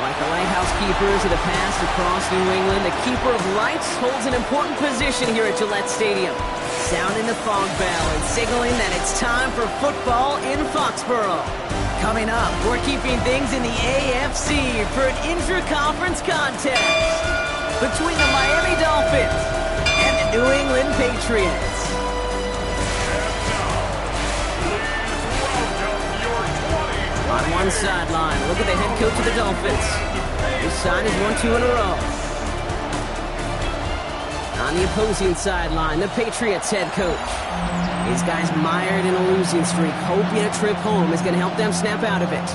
Like the lighthouse keepers of the past across New England, the keeper of lights holds an important position here at Gillette Stadium, sounding the fog bell and signaling that it's time for football in Foxborough. Coming up, we're keeping things in the AFC for an intra-conference contest between the Miami Dolphins and the New England Patriots. On one sideline, look at the head coach of the Dolphins. His side has won 2 in a row. On the opposing sideline, the Patriots head coach. These guys mired in a losing streak, hoping a trip home is going to help them snap out of it.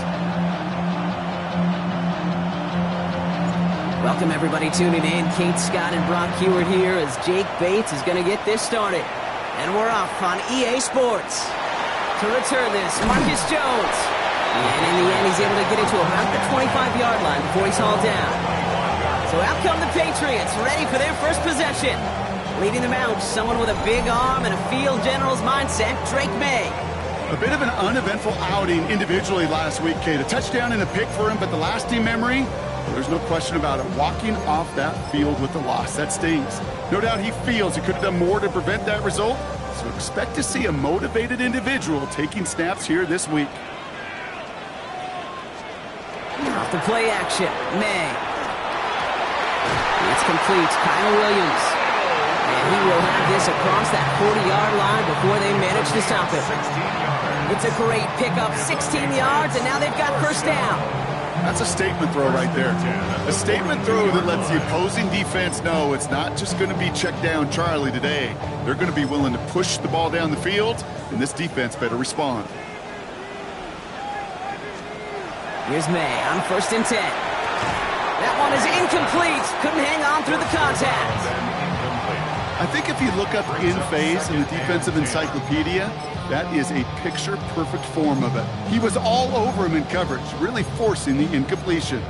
Welcome everybody tuning in. Kate Scott and Brock Heward here as Jake Bates is going to get this started. And we're off on EA Sports. To return this, Marcus Jones. And in the end, he's able to get into about the 25-yard line before he's hauled down. So out come the Patriots, ready for their first possession. Leading them out, someone with a big arm and a field general's mindset, Drake May. A bit of an uneventful outing individually last week, Kate. A touchdown and a pick for him, but the lasting memory, well, there's no question about it. Walking off that field with the loss, that stings. No doubt he feels he could have done more to prevent that result, so expect to see a motivated individual taking snaps here this week. Off the play action, May. It's complete, Kyle Williams. And he will have this across that 40-yard line before they manage to stop it. It's a great pickup, 16 yards, and now they've got first down. That's a statement throw right there. A statement throw that lets the opposing defense know it's not just going to be check down Charlie today. They're going to be willing to push the ball down the field, and this defense better respond. Here's May on 1st and 10. That one is incomplete. Couldn't hang on through the contact. I think if you look up in phase in the defensive encyclopedia, that is a picture-perfect form of it. He was all over him in coverage, really forcing the incompletion.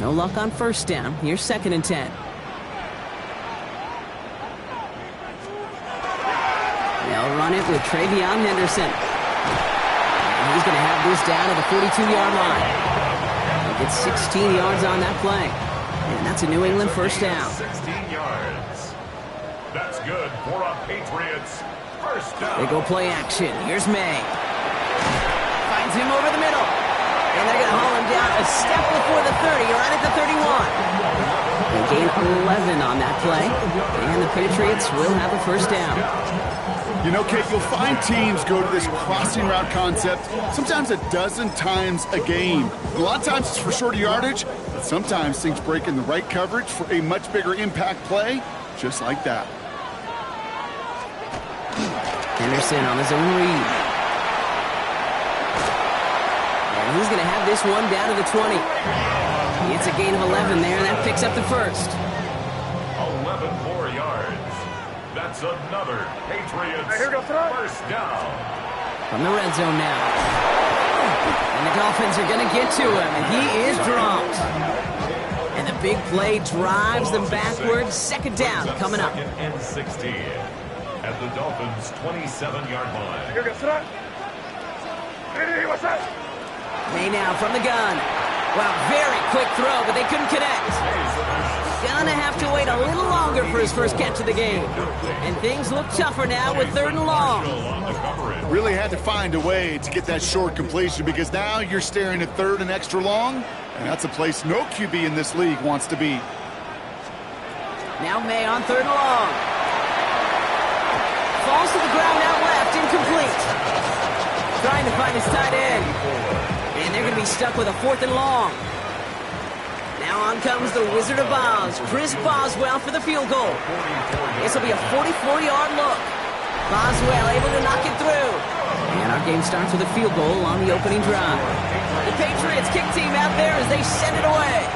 No luck on first down. Here's 2nd and 10. They'll run it with Travion Henderson. And he's going to have this down to the 42-yard line. He'll get 16 yards on that play. And that's a New England first down. 16 yards. That's good for a Patriots first down. They go play action. Here's May. Finds him over the middle. And they're going to haul him down a step before the 30, right at the 31. They gain 11 on that play. And the Patriots will have a first down. You know, Kate, you'll find teams go to this crossing route concept sometimes a dozen times a game. A lot of times it's for shorter yardage, but sometimes things break in the right coverage for a much bigger impact play, just like that. Henderson on his own read. And he's going to have this one down to the 20. It's a gain of 11 there, and that picks up the first. 11 more yards. That's another Patriots first down. From the red zone now. And the Dolphins are going to get to him, and he is dropped. And the big play drives them backwards. 2nd down coming up. 2nd and 16 at the Dolphins' 27-yard line. May now from the gun. Wow, very quick throw, but they couldn't connect. Gonna have to wait a little longer for his first catch of the game. And things look tougher now with 3rd and long. Really had to find a way to get that short completion because now you're staring at 3rd and extra long, and that's a place no QB in this league wants to be. Now May on 3rd and long. Falls to the ground out left, incomplete. Trying to find his tight end. And they're going to be stuck with a 4th and long. Now on comes the Wizard of Oz, Chris Boswell for the field goal. This will be a 44-yard look. Boswell able to knock it through. And our game starts with a field goal on the opening drive. The Patriots kick team out there as they send it away.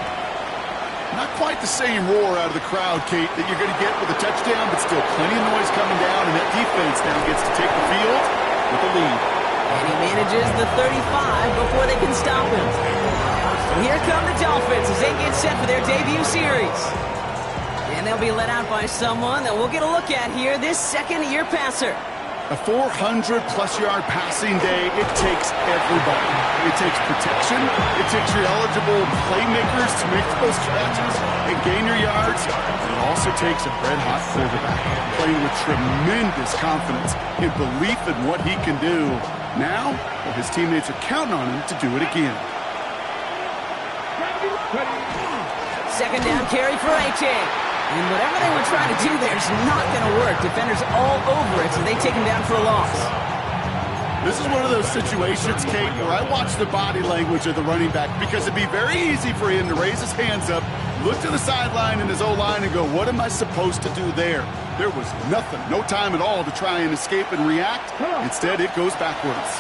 Not quite the same roar out of the crowd, Kate, that you're going to get with a touchdown, but still plenty of noise coming down, and that defense now gets to take the field with the lead. And he manages the 35 before they can stop him. And here come the Dolphins as they get set for their debut series. And they'll be let out by someone that we'll get a look at here, this second-year passer. A 400-plus-yard passing day, it takes everybody. It takes protection. It takes your eligible playmakers to make those catches and gain your yards. And it also takes a red-hot quarterback playing with tremendous confidence and belief in what he can do. Now, well, his teammates are counting on him to do it again. Second down carry for A.J. And whatever they were trying to do there is not going to work. Defenders all over it, so they take him down for a loss. This is one of those situations, Kate, where I watch the body language of the running back because it'd be very easy for him to raise his hands up, look to the sideline in his O-line and go, what am I supposed to do there? There was nothing, no time at all to try and escape and react. Instead, it goes backwards.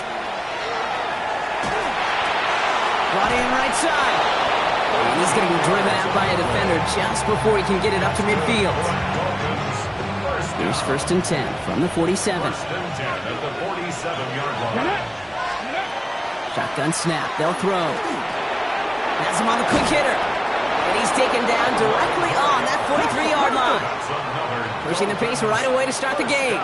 Brought in right side. And he's going to be driven out by a defender just before he can get it up to midfield. Here's first and 10 from the 47. First and 10 at the 47-yard line. Shotgun snap. They'll throw. Has him on the quick hitter. And he's taken down directly on that 43-yard line. Pushing the pace right away to start the game.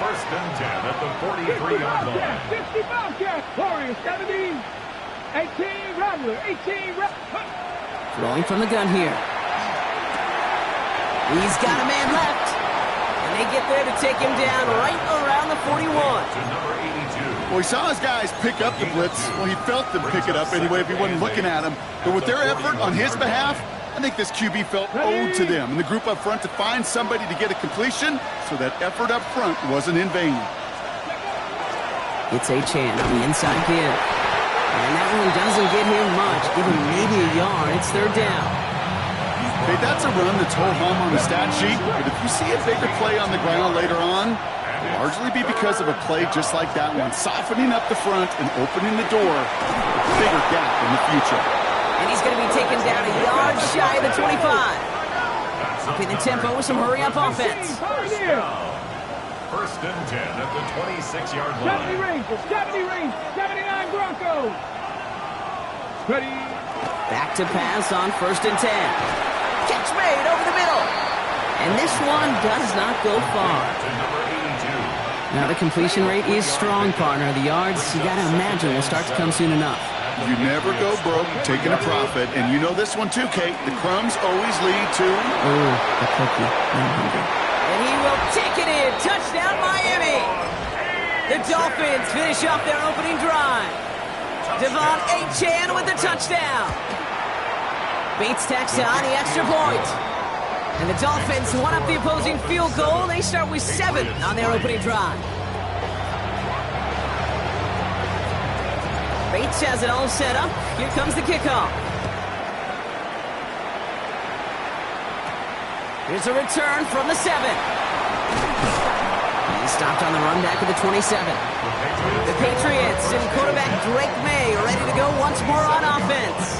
First and 10 at the 43-yard line. 50 Bobcats, Warriors 70. 18 Rattler, 18 Rattler. Throwing from the gun here. He's got a man left. And they get there to take him down right around the 41. To number 82. Well, he saw his guys pick up the blitz. Well, he felt them pick it up anyway if he wasn't looking at him. But with their effort on his behalf, I think this QB felt owed to them and the group up front to find somebody to get a completion, so that effort up front wasn't in vain. It's A-Chan on the inside give. And that one doesn't get him much. Give him maybe a yard. It's third down. Hey, that's a run that's ho hum on the stat sheet, but if you see a bigger play on the ground later on, it'll largely be because of a play just like that one, softening up the front and opening the door for a bigger gap in the future. And he's going to be taken down a yard shy of the 25. Upping the tempo with some hurry-up offense. First and 10 at the 26-yard line. 70 range, 79 Broncos. Ready. Back to pass on first and 10. Catch made over the middle. And this one does not go far. To number 82. Now the completion rate is strong, partner. The yards, you got to imagine, will start to come soon enough. You never go broke taking a profit, and you know this one too, Kate. The crumbs always lead to... Oh, the cookie. I'm hungry. And he will take it in. Touchdown, Miami. The Dolphins finish off their opening drive. Devon A-Chan with the touchdown. Bates tacks on the extra point. And the Dolphins won up the opposing field goal. They start with 7 on their opening drive. Bates has it all set up. Here comes the kickoff. Here's a return from the 7. He's stopped on the run back at the 27. The Patriots and quarterback Drake May are ready to go once more on offense.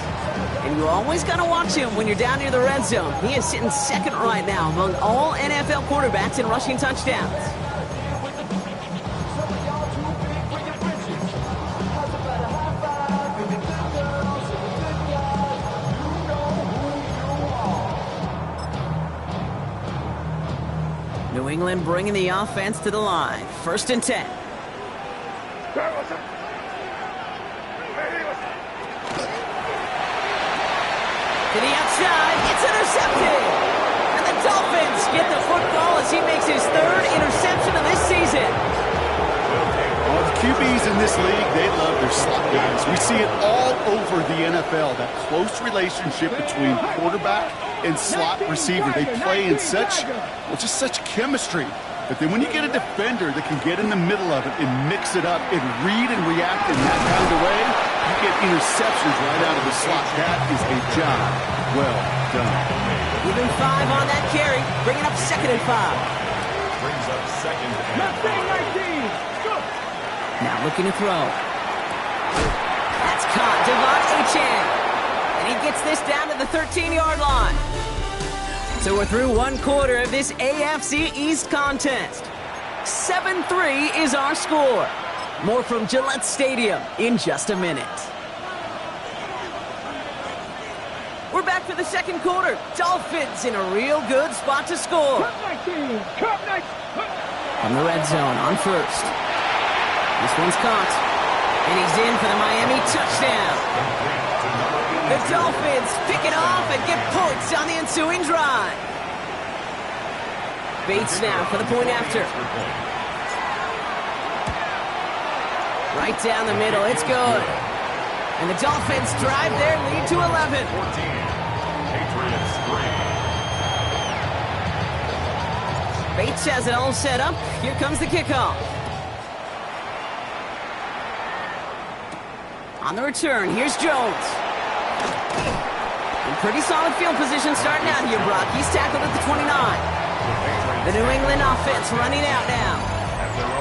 And you always got to watch him when you're down near the red zone. He is sitting second right now among all NFL quarterbacks in rushing touchdowns. New England bringing the offense to the line. First and 10. To the outside, it's intercepted. And the Dolphins get the football as he makes his 3rd interception of this season. Well, the QBs in this league, they love their slot guys. We see it all over the NFL, that close relationship between quarterback and slot receiver. They play in such chemistry. But then when you get a defender that can get in the middle of it and mix it up and read and react in that kind of way, you get interceptions right out of the slot. That is a job well done. Even 5 on that carry, bringing up 2nd and 5. Brings up 2nd and 5. Now looking to throw. That's caught. Devon A-Chan. And he gets this down to the 13-yard line. So we're through one quarter of this AFC East contest. 7-3 is our score. More from Gillette Stadium in just a minute. We're back for the second quarter. Dolphins in a real good spot to score. From the red zone on first. This one's caught. And he's in for the Miami touchdown. The Dolphins pick it off and get points on the ensuing drive. Bates now for the point after. Right down the middle. It's good. And the Dolphins drive their lead to 11. Patriots 3. Bates has it all set up. Here comes the kickoff. On the return, here's Jones. In pretty solid field position starting out here, Brock. He's tackled at the 29. The New England offense running out now.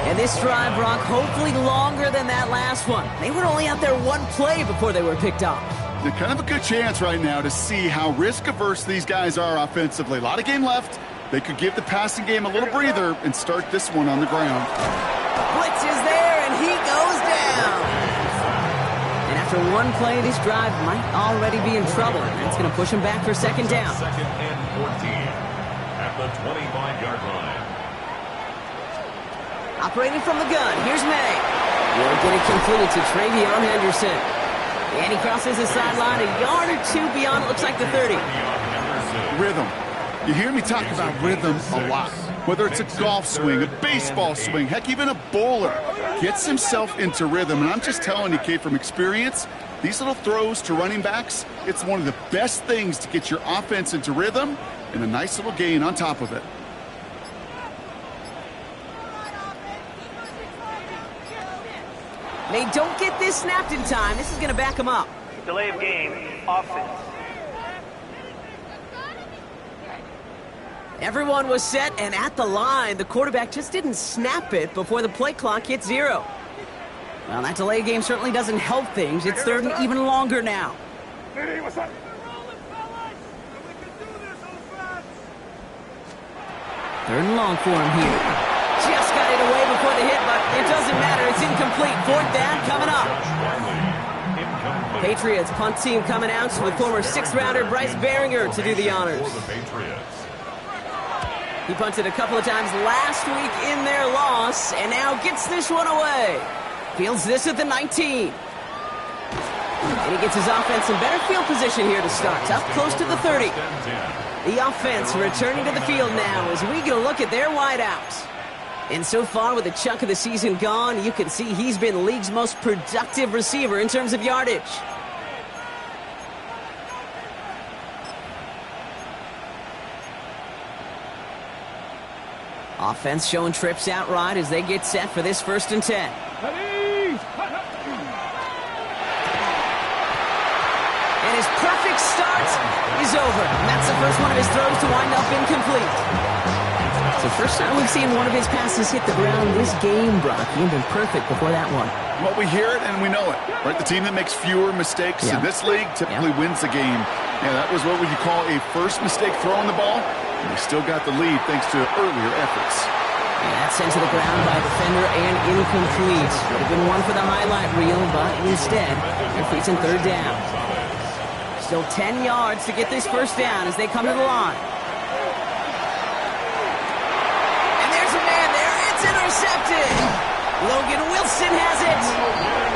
And this drive, Brock, hopefully longer than that last one. They were only out there one play before they were picked off. They're kind of a good chance right now to see how risk-averse these guys are offensively. A lot of game left. They could give the passing game a little breather and start this one on the ground. Blitz is there, and he goes down. And after one play, this drive might already be in trouble. And that's going to push him back for second down. Second and 14 at the 25-yard line. Operating from the gun, here's May. Will get it completed to Travion Henderson. And he crosses the sideline a yard or two beyond, it looks like the 30. Rhythm. You hear me talk about rhythm a lot. Whether it's a golf swing, a baseball swing, heck, even a bowler gets himself into rhythm. And I'm just telling you, Kate, from experience, these little throws to running backs, it's one of the best things to get your offense into rhythm and a nice little gain on top of it. They don't get this snapped in time. This is going to back them up. Delay of game, offense. Everyone was set and at the line. The quarterback just didn't snap it before the play clock hit 0. Well, that delay game certainly doesn't help things. It's third and even longer now. What's up? Third and long for him here. Just got it away before the hit, but it doesn't matter. It's incomplete. Fourth down coming up. Patriots punt team coming out with former 6th-rounder Bryce Baringer to do the honors. He punted a couple of times last week in their loss, and now gets this one away. Fields this at the 19. And he gets his offense in better field position here to start. Up close to the 30. The offense returning to the field now as we get a look at their wideouts. And so far, with a chunk of the season gone, you can see he's been the league's most productive receiver in terms of yardage. Offense showing trips out right as they get set for this 1st and 10. And his perfect start is over. And that's the first one of his throws to wind up incomplete. It's the first time we've seen one of his passes hit the ground this game, Brock. He'd been perfect before that one. Well, we hear it and we know it, right? The team that makes fewer mistakes in this league typically wins the game. Yeah, that was what would you call a first mistake throwing the ball. And they still got the lead thanks to earlier efforts. Yeah, that's sent to the ground by a defender and incomplete. Would have been one for the highlight reel, but instead, they're facing third down. Still 10 yards to get this first down as they come to the line. Intercepted. Logan Wilson has it.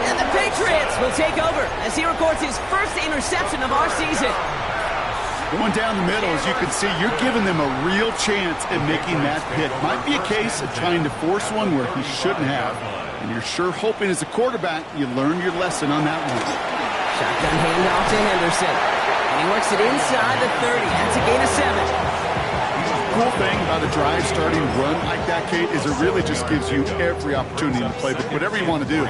And the Patriots will take over as he records his first interception of our season. Going down the middle, as you can see, you're giving them a real chance at making that pick. Might be a case of trying to force one where he shouldn't have. And you're sure hoping as a quarterback you learn your lesson on that one. Shotgun handoff to Henderson. And he works it inside the 30. That's a gain of 7. Cool thing about a drive starting run like that, Kate, is it really just gives you every opportunity to play whatever you want to do.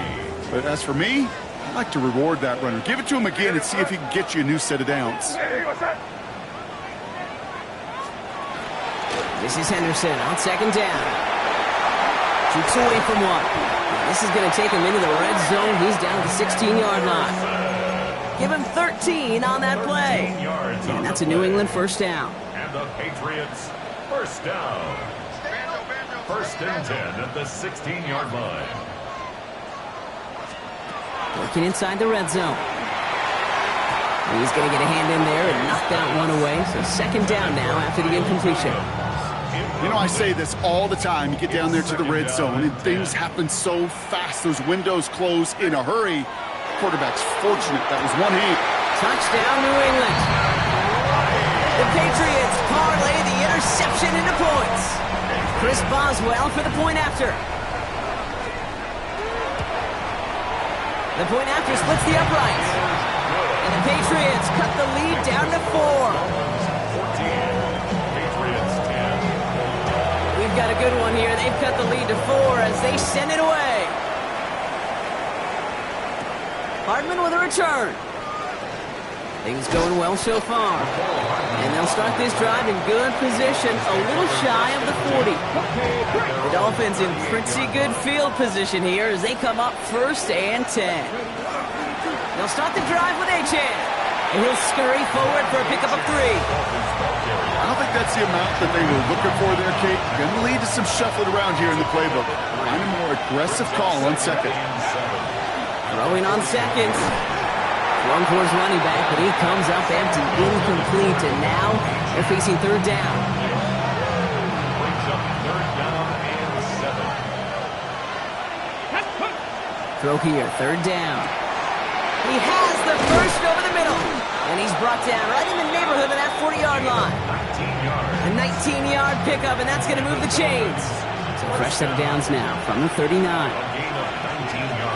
But as for me, I like to reward that runner. Give it to him again and see if he can get you a new set of downs. This is Henderson on second down. Shoots away from one. This is going to take him into the red zone. He's down at the 16-yard line. Give him 13 on that play. And that's a New England first down. And the Patriots first down. First and 10 at the 16-yard line. Working inside the red zone. He's going to get a hand in there and knock that one away. So second down now after the incompletion. You know, I say this all the time. You get down there to the red zone, and things happen so fast. Those windows close in a hurry. Quarterback's fortunate. That was one hit. Touchdown, New England. The Patriots parlay the interception into points. Chris Boswell for the point after. The point after splits the uprights. And the Patriots cut the lead down to 4. 14. Patriots 10. We've got a good one here. They've cut the lead to 4 as they send it away. Hardman with a return. Things going well so far. And they'll start this drive in good position, a little shy of the 40. The Dolphins in pretty good field position here as they come up first and 10. They'll start the drive with Achane. And he'll scurry forward for a pickup of 3. I don't think that's the amount that they were looking for there, Kate. Going to lead to some shuffling around here in the playbook. And a more aggressive call on second. Throwing on seconds. One towards running back, but he comes up empty, incomplete, and now they're facing third down. Brings up third down and 7. Throw here, third down. He has the first over the middle, and he's brought down right in the neighborhood of that 40-yard line. 19 yards. A 19-yard pickup, and that's going to move the chains. So fresh set of downs now from the 39. A gain of 19 yards.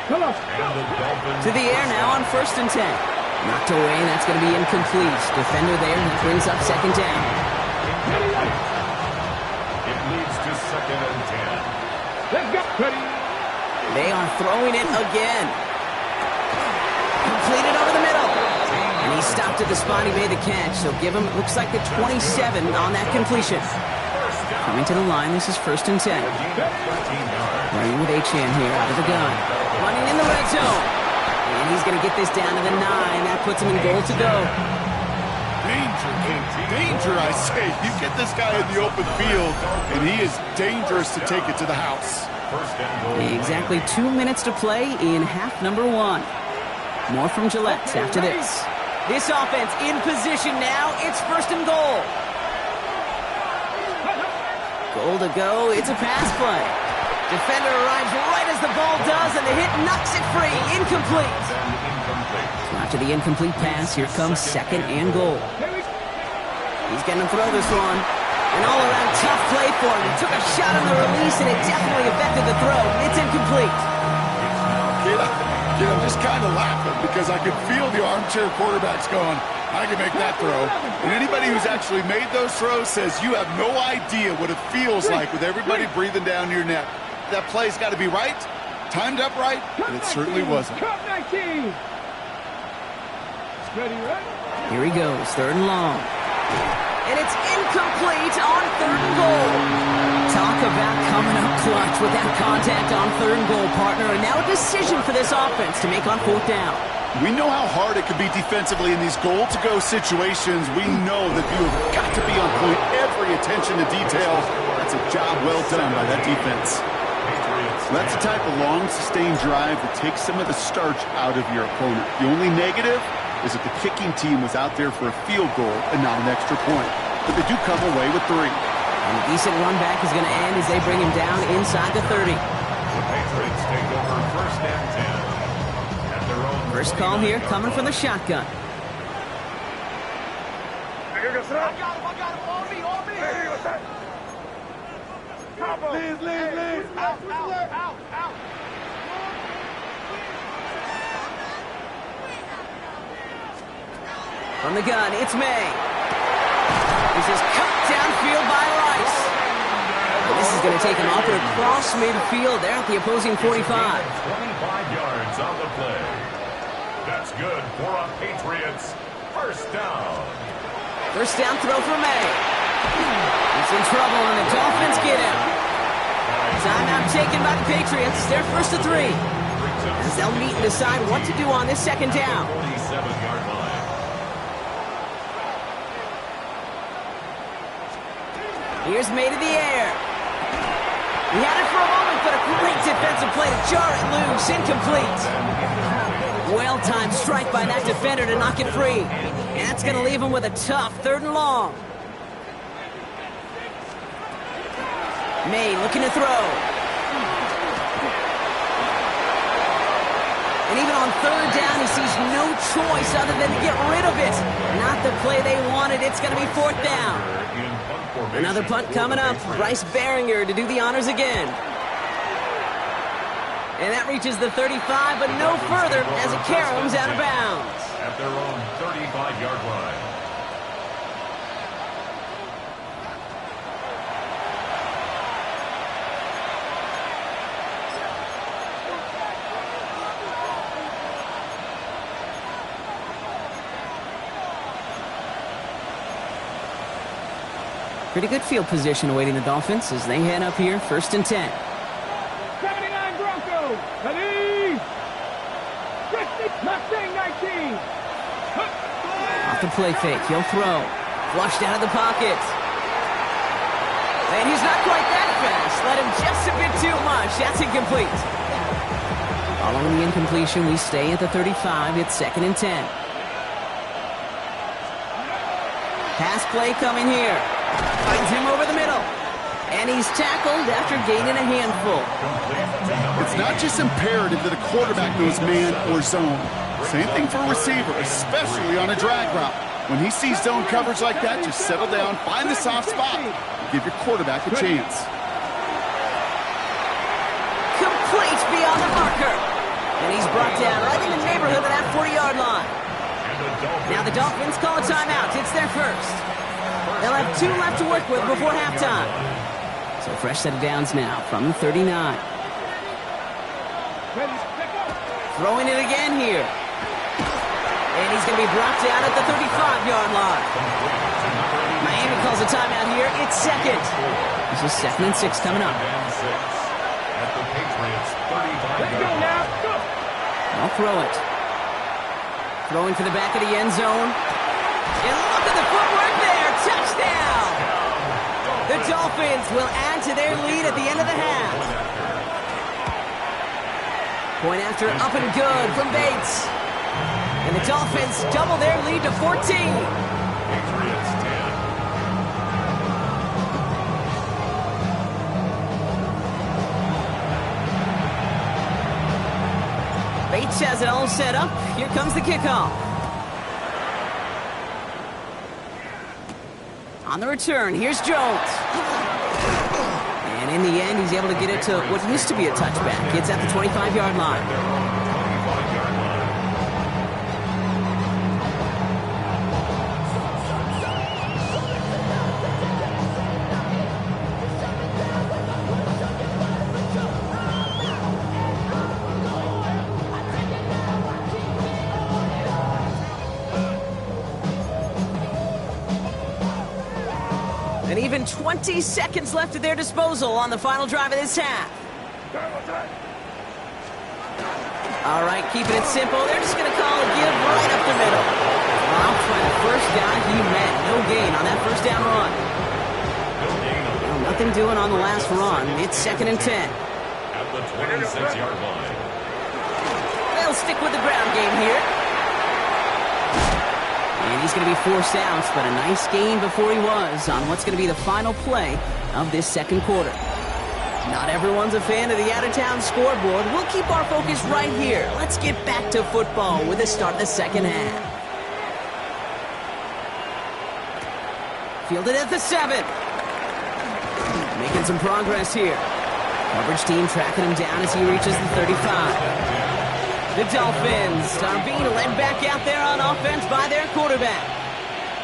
Come on. And the Dolphins To the air now on first and 10. Knocked away, and that's going to be incomplete. Defender there, and that brings up second down. It leads to second and 10. Let's go. Ready. They are throwing it again. Completed over the middle. And he stopped at the spot he made the catch. So give him, looks like the 27 on that completion. Coming to the line, this is first and 10. Running with Achane here out of the gun. Running in the red zone. And he's going to get this down to the 9. That puts him in goal to go. Danger, Kate. Danger, I say. You get this guy in the open field, and he is dangerous to take it to the house. First and goal. Exactly 2 minutes to play in half number 1. More from Gillette after this. This offense in position now. It's first and goal. Goal to go. It's a pass play. Defender arrives right as the ball does, and the hit knocks it free. Incomplete. So after the incomplete pass, here comes second and goal. He's going to throw this one. An all-around tough play for him. He took a shot on the release, and it definitely affected the throw. It's incomplete. Kid, I'm just kind of laughing because I can feel the armchair quarterbacks going, I can make that throw. And anybody who's actually made those throws says you have no idea what it feels like with everybody breathing down your neck. That play's got to be right, timed up right, and it certainly wasn't. Cut 19. Ready, right? Here he goes, third and long. And it's incomplete on third and goal. Talk about coming up clutch with that contact on third and goal, partner. And now a decision for this offense to make on fourth down. We know how hard it can be defensively in these goal-to-go situations. We know that you have got to be on point, every attention to detail. That's a job well done by that defense. That's the type of long, sustained drive that takes some of the starch out of your opponent. The only negative is that the kicking team was out there for a field goal and not an extra point. But they do come away with 3. And a decent run back is going to end as they bring him down inside the 30. The Patriots take over first and 10. At their own First call here coming from the shotgun. I got him. On me. Hey, what's that? Leave. Out. From the gun, it's May. This is cut downfield by Rice. And this is going to take him up and across midfield there at the opposing 45. 25 yards on the play. That's good for a Patriots first down. First down throw for May. He's in trouble, and the Dolphins get him. Timeout taken by the Patriots. They're first to 3. Brings as they'll meet and decide what to do on this second down. 47-yard line. Here's made in the air. He had it for a moment, but a great defensive play to jar it loose. Incomplete. Well-timed strike by that defender to knock it free. And that's going to leave him with a tough 3rd and long. May looking to throw. And even on 3rd down, he sees no choice other than to get rid of it. Not the play they wanted. It's going to be 4th down. Another punt coming up. Bryce Behringer to do the honors again. And that reaches the 35, but no further as it caroms out of bounds. At their own 35-yard line. Pretty good field position awaiting the Dolphins as they head up here, 1st and 10. 79 Broncos. Ready. 60. Mustang 19. Off the play fake, he'll throw. Flushed out of the pocket. And he's not quite that fast. Let him just a bit too much. That's incomplete. Following the incompletion, we stay at the 35. It's 2nd and 10. Pass play coming here. Finds him over the middle. And he's tackled after gaining a handful. It's not just imperative that a quarterback knows man or zone. Same thing for a receiver, especially on a drag route. When he sees zone coverage like that, just settle down, find the soft spot, and give your quarterback a chance. Complete beyond the marker. And he's brought down right in the neighborhood of that 40-yard line. Now the Dolphins call a timeout. It's their first. They'll have 2 left to work with before halftime. So fresh set of downs now from the 39. Throwing it again here. And he's going to be brought down at the 35-yard line. Miami calls a timeout here. It's 2nd. This is 2nd and 6 coming up. At the Patriots' 35-yard line. I'll throw it. Throwing for the back of the end zone. And look at the footwork there. Touchdown! The Dolphins will add to their lead at the end of the half. Point after up and good from Bates. And the Dolphins double their lead to 14. Patriots 10. Bates has it all set up. Here comes the kickoff. On the return, here's Jones. And in the end, he's able to get it to what used to be a touchback. It's at the 25-yard line. And even 20 seconds left at their disposal on the final drive of this half. All right, keeping it simple. They're just going to call a give right up the middle. Off by the first guy he met. No gain on that first down run. Well, nothing doing on the last run. It's 2nd and 10. At the 26-yard line. They'll stick with the ground game here. And he's going to be forced out, but a nice game before he was on what's going to be the final play of this second quarter. Not everyone's a fan of the out-of-town scoreboard. We'll keep our focus right here. Let's get back to football with the start of the second half. Fielded at the 7. Making some progress here. Coverage team tracking him down as he reaches the 35. The Dolphins are being led back out there on offense by their quarterback.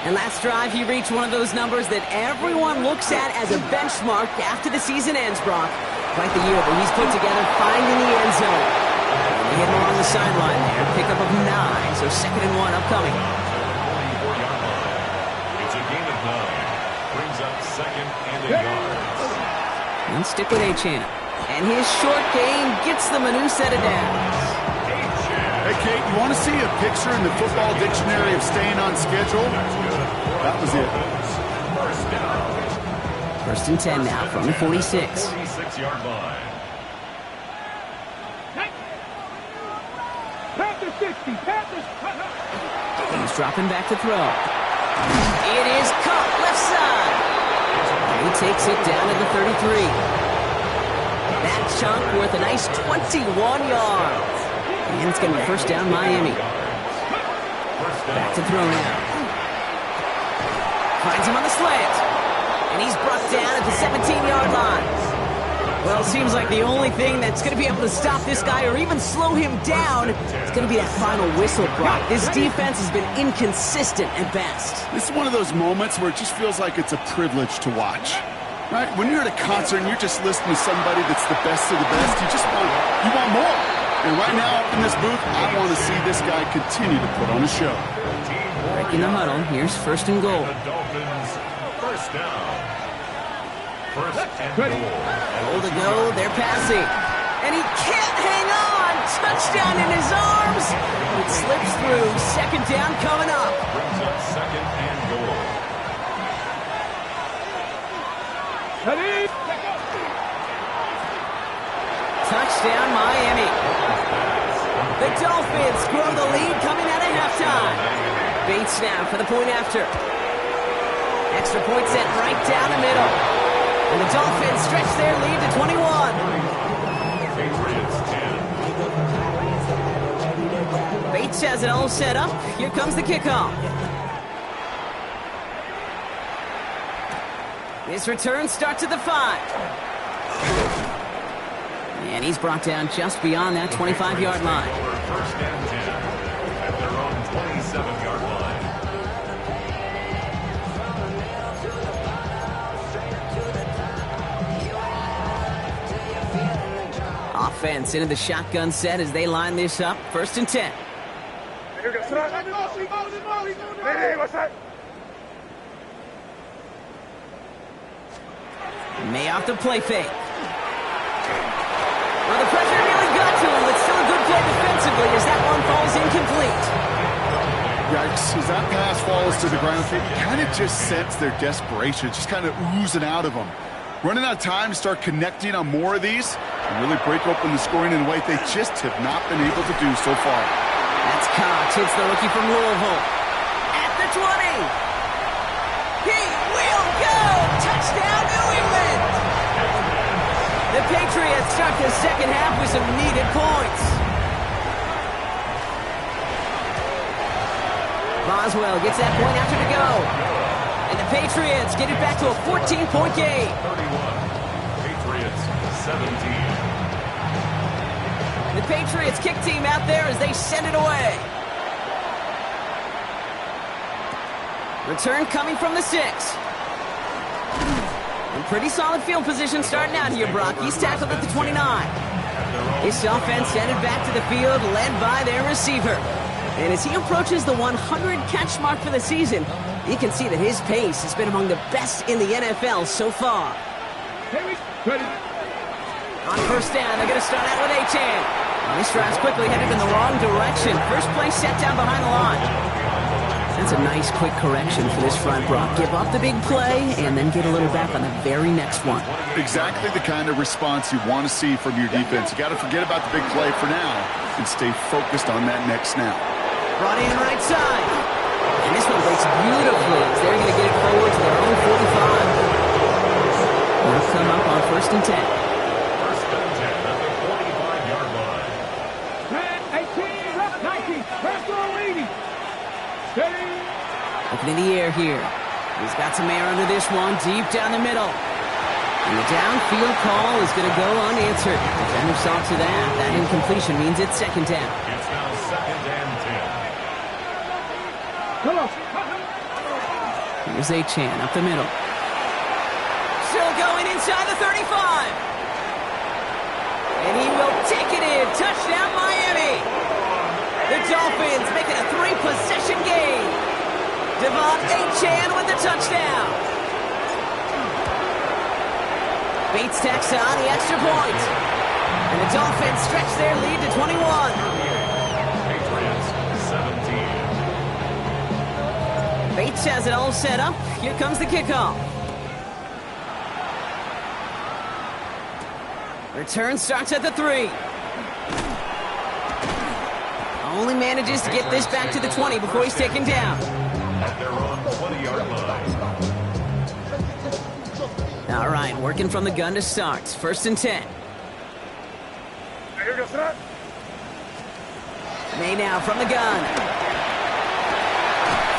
And last drive, he reached one of those numbers that everyone looks at as a benchmark after the season ends, Brock. Quite the year that he's put together finding the end zone. And they hit him along the sideline there. Pickup of 9, so 2nd and 1 upcoming. It's a gain of 9. Brings up 2nd and a yard. And stick with Achane. And his short game gets them a new set of downs. Hey, Kate, you want to see a picture in the football dictionary of staying on schedule? That was it. First down. 1st and 10 now from the 46. 46-yard line. Panthers 60. Panthers. He's dropping back to throw. It is caught left side. He takes it down to the 33. That chunk worth a nice 21 yards. And it's going to be first down Miami. Back to throw now. Finds him on the slant. And he's brought down at the 17-yard line. Well, it seems like the only thing that's going to be able to stop this guy or even slow him down is going to be that final whistle, Brock. This defense has been inconsistent at best. This is one of those moments where it just feels like it's a privilege to watch. Right? When you're at a concert and you're just listening to somebody that's the best of the best, you want more. And right now, up in this booth, I want to see this guy continue to put on a show. Breaking the huddle. Here's 1st and goal. The Dolphins, first down. First and goal. Goal to go. They're passing. And he can't hang on. Touchdown in his arms. It slips through. 2nd down coming up. Brings up 2nd and goal. Ready? Touchdown, Miami. The Dolphins grow the lead coming out of halftime. Bates now for the point after. Extra point set right down the middle. And the Dolphins stretch their lead to 21. Patriots 10. Bates has it all set up. Here comes the kickoff. This return starts at the 5. And he's brought down just beyond that 25-yard line. First and 10 at their own 27-yard line. Offense into the shotgun set as they line this up. 1st and 10. May off the play fake. Well, the pressure nearly got to him, but still a good play defensively as that one falls incomplete. Yikes, as that pass falls to the ground, you kind of just sense their desperation, just kind of oozing out of them. Running out of time to start connecting on more of these and really break open the scoring in a way they just have not been able to do so far. That's Cox, hits the rookie from Louisville. At the 20. He will go! Touchdown, New England! The Patriots start the 2nd half with some needed points. Boswell gets that point after to go. And the Patriots get it back to a 14-point game. 31. Patriots 17. The Patriots kick team out there as they send it away. Return coming from the 6. And pretty solid field position starting out here, Brock. He's tackled at the 29. This offense headed back to the field, led by their receiver. And as he approaches the 100-catch mark for the season, you can see that his pace has been among the best in the NFL so far. On 1st down, they're going to start out with Achan. This drive's quickly headed in the wrong direction. First play set down behind the line. That's a nice quick correction for this front, Brock. Give up the big play and then get a little back on the very next one. Exactly the kind of response you want to see from your defense. You got to forget about the big play for now and stay focused on that next snap. Brought in right side. And this one breaks beautifully as they're going to get it forward to their own 45. They'll come up on 1st and 10. First and 10 at the 45-yard line. 18, 19, press the leading. Steady. Looking in the air here. He's got some air under this one, deep down the middle. And the downfield call is going to go unanswered. Defender saw to that. That incompletion means it's 2nd down. It's now 2nd and 10. Come on. Here's Achan up the middle. Still going inside the 35. And he will take it in. Touchdown, Miami. The Dolphins making a 3-possession game. Devon Achan with the touchdown. Bates tacks on the extra point. And the Dolphins stretch their lead to 21. Bates has it all set up. Here comes the kickoff. Return starts at the 3. Only manages to get this back to the 20 before he's taken down. At their own 20-yard line. All right, working from the gun to start. 1st and 10. May now from the gun.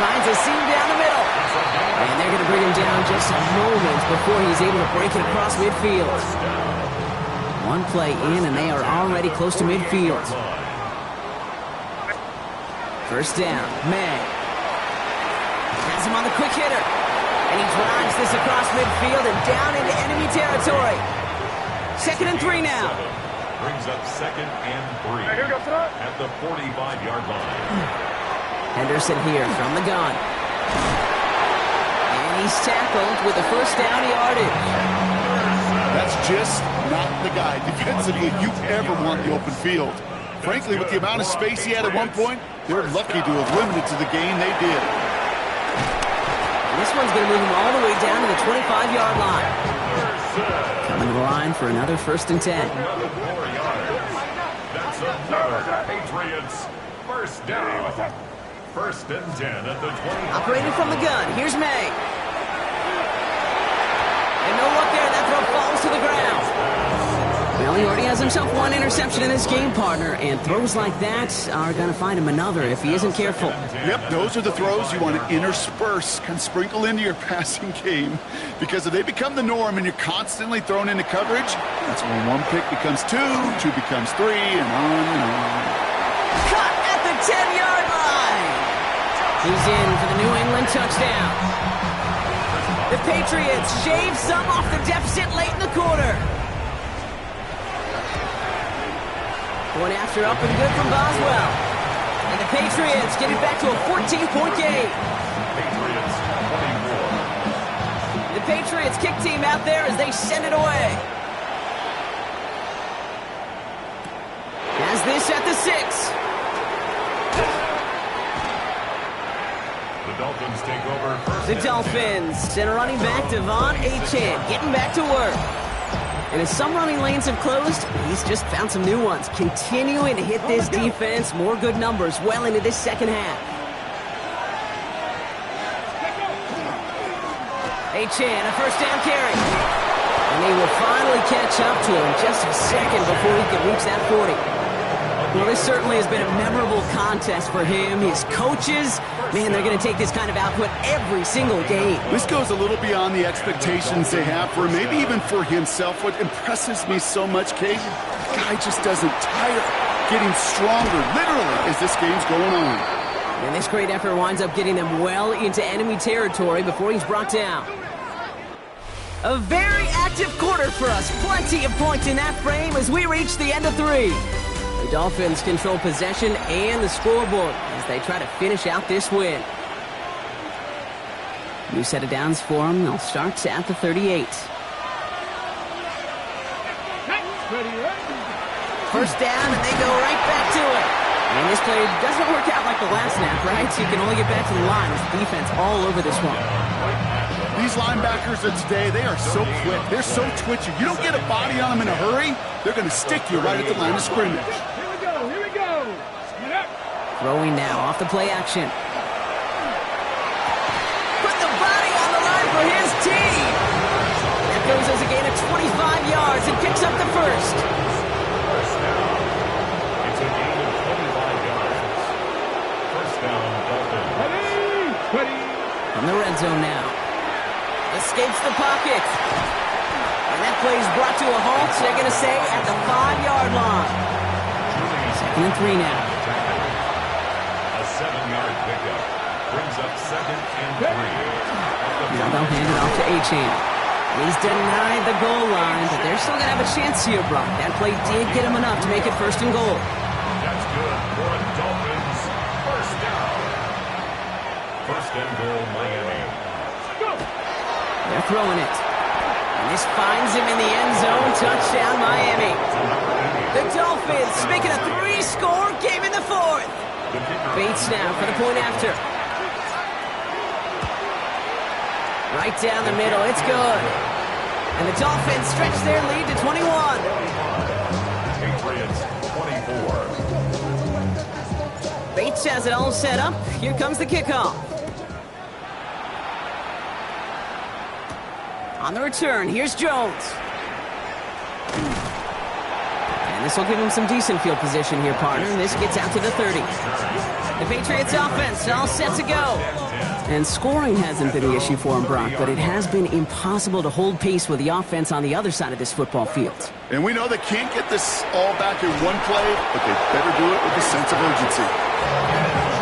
Finds a seam down the middle. And they're going to bring him down just a moment before he's able to break it across midfield. One play in, and they are already close to midfield. 1st down, May. Has him on the quick hitter. And he drives this across midfield and down into enemy territory. 2nd and 3 now. Brings up 2nd and 3 at the 45-yard line. Henderson here from the gun. And he's tackled with the 1st down yardage. That's just not the guy defensively you ever want the open field. Frankly, with the amount of space he had at one point, they're lucky to have limited to the gain they did. And this one's going to move him all the way down to the 25-yard line. Coming to the line for another 1st and 10. Another 4 yards. That's another Patriots 1st down. 1st and 10 at the 20. Operating from the gun. Here's May. And no luck there. That throw falls to the ground. Well, he already has himself one interception in this game, partner, and throws like that are going to find him another if he isn't careful. Yep, those are the throws you want to intersperse, kind of sprinkle into your passing game, because if they become the norm and you're constantly thrown into coverage, that's when 1 pick becomes 2, 2 becomes 3, and on and on. Cut at the 10-yard line. He's in for the New England touchdown. The Patriots shave some off the deficit late in the quarter. Going after up and good from Boswell. And the Patriots get it back to a 14-point game. Patriots 24. The Patriots kick team out there as they send it away. Has this at the 6. The Dolphins take over 1st. The Dolphins send a running back, Devon Achane, getting back to work. And as some running lanes have closed, he's just found some new ones, continuing to hit this defense. More good numbers well into this 2nd half. Achane, a 1st down carry. And they will finally catch up to him just a second before he can reach that 40. Well, this certainly has been a memorable contest for him. His coaches, man, they're going to take this kind of output every single game. This goes a little beyond the expectations they have for him, maybe even for himself. What impresses me so much, Kate, the guy just doesn't tire, getting stronger, literally, as this game's going on. And this great effort winds up getting them well into enemy territory before he's brought down. A very active quarter for us. Plenty of points in that frame as we reach the end of 3. The Dolphins control possession and the scoreboard as they try to finish out this win. New set of downs for them. They'll start at the 38. 1st down, and they go right back to it. And this play doesn't work out like the last snap, right? So you can only get back to the line as the defense all over this one. These linebackers of today, they are so quick. They're so twitchy. You don't get a body on them in a hurry, they're going to stick you right at the line of scrimmage. Here we go, here we go. Throwing now off the play action. Put the body on the line for his team. That goes as a gain of 25 yards and picks up the 1st. 1st down. It's a gain of 25 yards. 1st down, Dolphins. Ready. From the red zone now. Escapes the pocket. And that play is brought to a halt, so they're going to say at the 5-yard line. 2nd and 3 now. A 7-yard pickup. Brings up 2nd and 3. Now they'll hand it off to Achane. He's denied the goal line, but they're still going to have a chance here, Brock. That play did get him enough to make it 1st and goal. That's good for a Dolphins 1st down. 1st and goal, Miami. They're throwing it. And this finds him in the end zone. Touchdown, Miami. The Dolphins making a 3-score game in the 4th. Bates now for the point after. Right down the middle. It's good. And the Dolphins stretch their lead to 21. Patriots 24. Bates has it all set up. Here comes the kickoff. On the return, here's Jones. And this will give him some decent field position here, partner. And this gets out to the 30. The Patriots offense all set to go. And scoring hasn't been the issue for him, Brock, but it has been impossible to hold pace with the offense on the other side of this football field. And we know they can't get this all back in one play, but they better do it with a sense of urgency.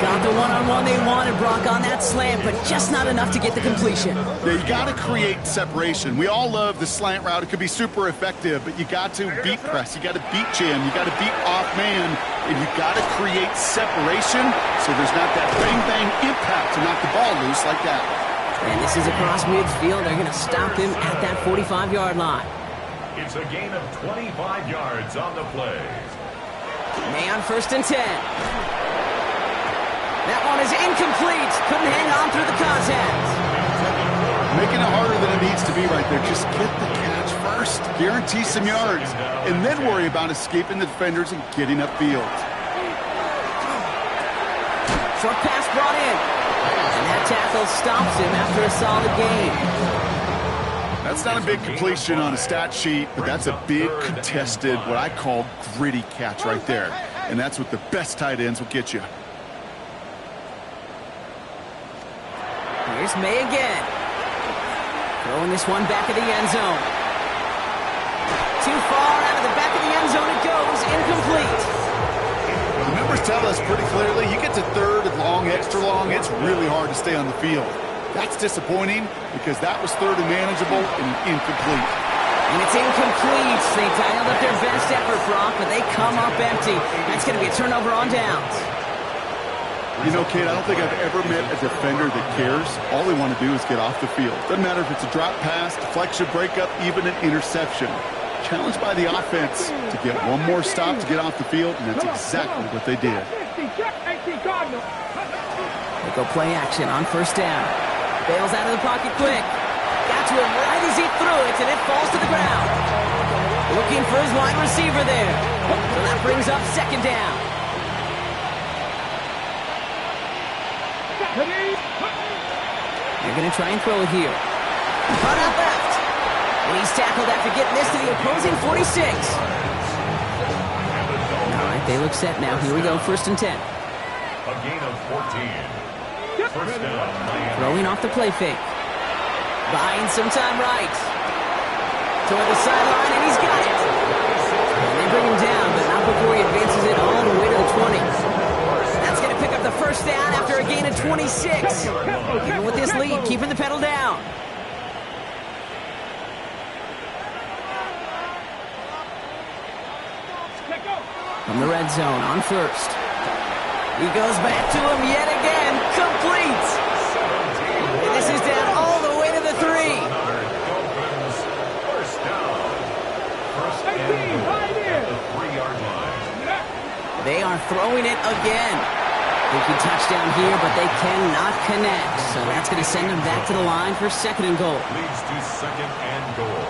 Got the one-on-one they wanted, Brock, on that slant, but just not enough to get the completion. Yeah, you got to create separation. We all love the slant route. It could be super effective, but you got to beat press. You got to beat jam. You got to beat off man, and you got to create separation so there's not that bang-bang impact to knock the ball loose like that. And this is across midfield. They're going to stop him at that 45-yard line. It's a gain of 25 yards on the play. May on 1st and 10. That one is incomplete. Couldn't hang on through the contact. Making it harder than it needs to be right there. Just get the catch first. Guarantee some yards. And then worry about escaping the defenders and getting upfield. Short pass brought in. And that tackle stops him after a solid gain. That's not a big completion on a stat sheet, but that's a big contested, what I call gritty catch right there. And that's what the best tight ends will get you. Here's May again. Throwing this one back of the end zone. Too far out of the back of the end zone it goes. Incomplete. The numbers tell us pretty clearly, you get to third and long, extra long, it's really hard to stay on the field. That's disappointing because that was third and manageable and incomplete. And it's incomplete. They dialed up their best effort, Brock, but they come up empty. That's going to be a turnover on downs. You know, Kate, I don't think I've ever met a defender that cares. All they want to do is get off the field. Doesn't matter if it's a drop pass, deflection, breakup, even an interception. Challenged by the offense to get one more stop to get off the field, and that's exactly what they did. They go play action on 1st down. Bails out of the pocket quick. Got to him right as he threw it, and it falls to the ground. Looking for his wide receiver there. So that brings up 2nd down. They're going to try and throw it here. Run out left. And he's tackled after getting this to the opposing 46. All right, they look set now. Here we go, 1st and 10. A gain of 14. 1st down, Miami. Throwing off the play fake. Buying some time right. Toward the sideline, and he's got it. And they bring him down, but not before he advances it all the way to the 20. That's going to pick up the 1st down after a gain of 26. Even with this lead, keeping the pedal down. From the red zone on 1st. He goes back to him yet again. Complete. And this is down all the way to the 3. Dolphins, 1st down. 1st and goal at the 3-yard line. They are throwing it again. They can touchdown here, but they cannot connect. So that's going to send them back to the line for 2nd and goal. Leads to 2nd and goal.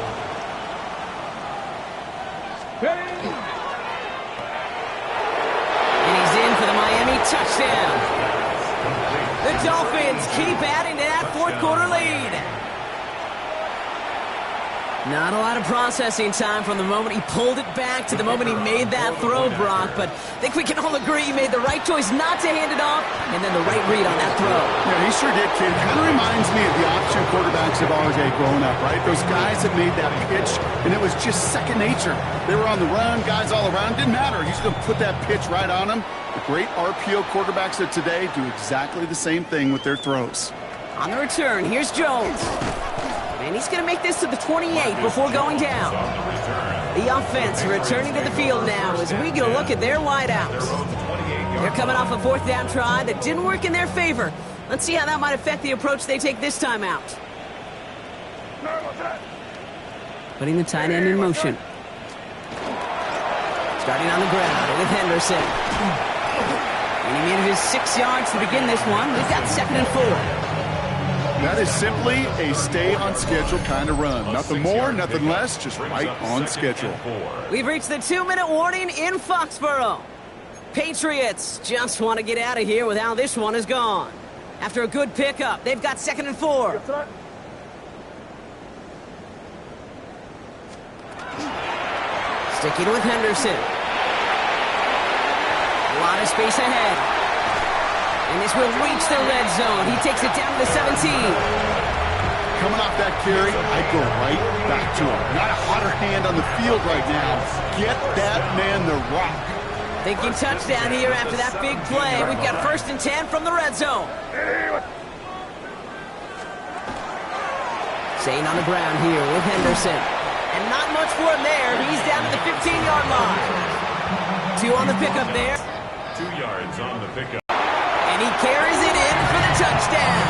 And he's in for the Miami touchdown. The Dolphins keep adding to that 4th quarter lead. Not a lot of processing time from the moment he pulled it back to the moment he made that throw, Brock. But I think we can all agree he made the right choice not to hand it off, and then the right read on that throw. Yeah, he sure did, kid. Kind of reminds me of the option quarterbacks of our day growing up, right? Those guys that made that pitch, and it was just second nature. They were on the run, guys all around. Didn't matter. He's going to put that pitch right on them. The great RPO quarterbacks of today do exactly the same thing with their throws. On the return, here's Jones. And he's going to make this to the 28 before going down. The offense returning to the field now as we get a look at their wideouts. They're coming off a 4th down try that didn't work in their favor. Let's see how that might affect the approach they take this time out. Putting the tight end in motion. Starting on the ground with Henderson. And he made it his 6 yards to begin this one. We've got 2nd and 4. That is simply a stay-on-schedule kind of run. Nothing more, nothing less, just right on schedule. We've reached the 2-minute warning in Foxborough. Patriots just want to get out of here with how this one has gone. After a good pickup, they've got 2nd and 4. Sticking with Henderson. A lot of space ahead. And this will reach the red zone. He takes it down to the 17. Coming off that carry, I go right back to him. Not a hotter hand on the field right now. Get that man the rock. Thinking touchdown here after that big play. We've got 1st and 10 from the red zone. Staying on the ground here with Henderson. And not much for him there. He's down to the 15-yard line. 2 on the pickup there. 2 yards on the pickup. And he carries it in for the touchdown.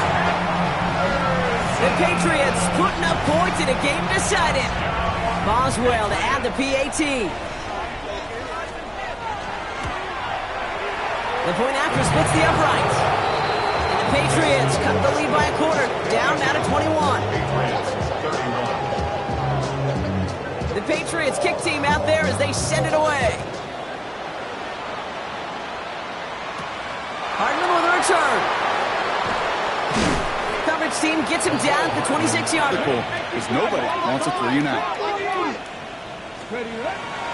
The Patriots putting up points in a game decided. Boswell to add the PAT. The point after splits the uprights. And the Patriots cut the lead by a quarter. Down now to 21. The Patriots kick team out there as they send it away. Hardman with a return. Coverage team gets him down at the 26-yard line. Because nobody wants a 3 and out.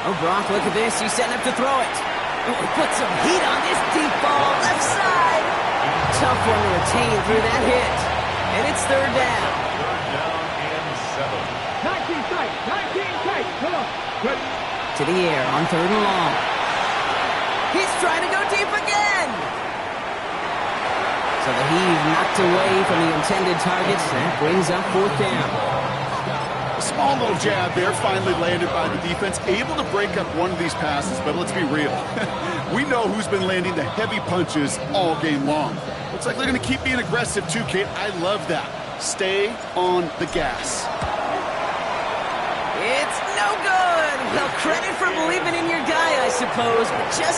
Oh, Brock, look at this. He's setting up to throw it. Oh, he puts some heat on this deep ball. Left side. Tough one to retain through that hit. And it's 3rd down. 3rd down and 7. 19 tight. 19 tight. Come on. Ready. To the air on 3rd and long. He's trying to go deep again. So the heave knocked away from the intended targets. That brings up 4th down. A small little jab there, finally landed by the defense. Able to break up one of these passes, but let's be real. We know who's been landing the heavy punches all game long. Looks like they're going to keep being aggressive too, Kate. I love that. Stay on the gas. It's no good. Well, credit for believing in your guy, I suppose, but just